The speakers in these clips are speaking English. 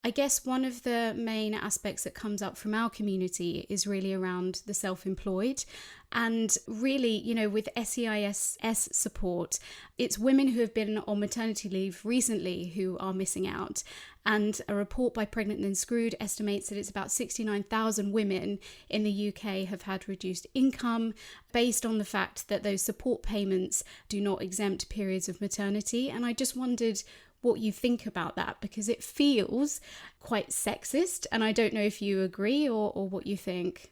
I guess one of the main aspects that comes up from our community is really around the self-employed. And really, with SEIS support, it's women who have been on maternity leave recently who are missing out. And a report by Pregnant Then Screwed estimates that it's about 69,000 women in the UK have had reduced income based on the fact that those support payments do not exempt periods of maternity. And I just wondered what you think about that, because it feels quite sexist. And I don't know if you agree or what you think.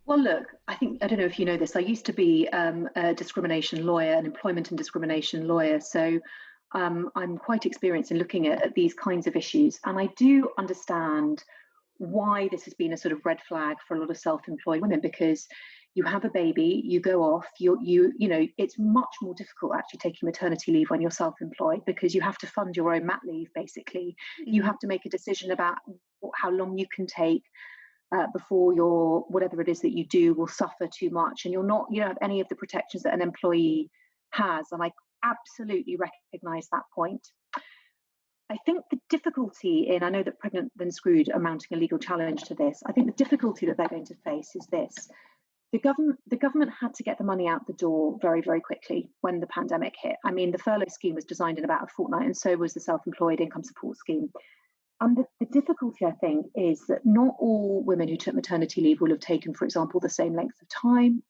Well, look, I don't know if you know this. I used to be a discrimination lawyer, an employment and discrimination lawyer. So I'm quite experienced in looking at these kinds of issues. And I do understand why this has been a sort of red flag for a lot of self-employed women, because you have a baby, you go off, it's much more difficult actually taking maternity leave when you're self-employed, because you have to fund your own mat leave, basically. You Mm. have to make a decision about how long you can take before your whatever it is that you do will suffer too much, and you don't have any of the protections that an employee has. And I absolutely recognize that point. I think the difficulty in, I know that Pregnant Then Screwed are mounting a legal challenge to this. I think the difficulty that they're going to face is this. The government had to get the money out the door very, very quickly when the pandemic hit. I mean, the furlough scheme was designed in about a fortnight, and so was the self-employed income support scheme. And the difficulty, I think, is that not all women who took maternity leave will have taken, for example, the same length of time.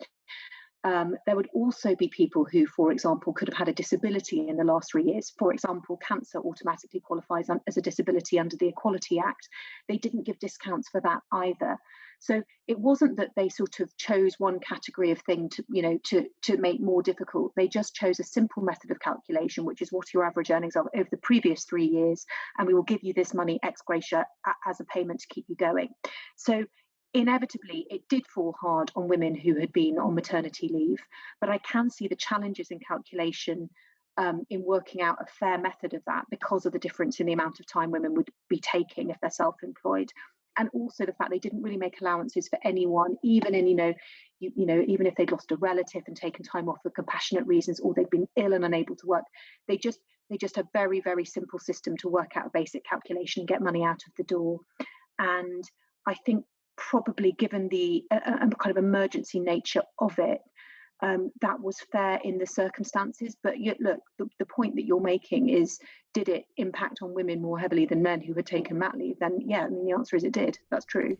There would also be people who, for example, could have had a disability in the last 3 years. For example, cancer automatically qualifies as a disability under the Equality Act. They didn't give discounts for that either. So it wasn't that they sort of chose one category of thing to make more difficult. They just chose a simple method of calculation, which is what your average earnings are over the previous 3 years, and we will give you this money ex gratia as a payment to keep you going. So inevitably, it did fall hard on women who had been on maternity leave, but I can see the challenges in calculation, in working out a fair method of that, because of the difference in the amount of time women would be taking if they're self-employed. And also the fact they didn't really make allowances for anyone, even in, even if they'd lost a relative and taken time off for compassionate reasons, or they'd been ill and unable to work. They just have very, very simple system to work out a basic calculation and get money out of the door. And I think, probably given the kind of emergency nature of it, that was fair in the circumstances. But yet, look, the point that you're making is, did it impact on women more heavily than men who had taken mat leave? Then, yeah, I mean, the answer is it did. That's true.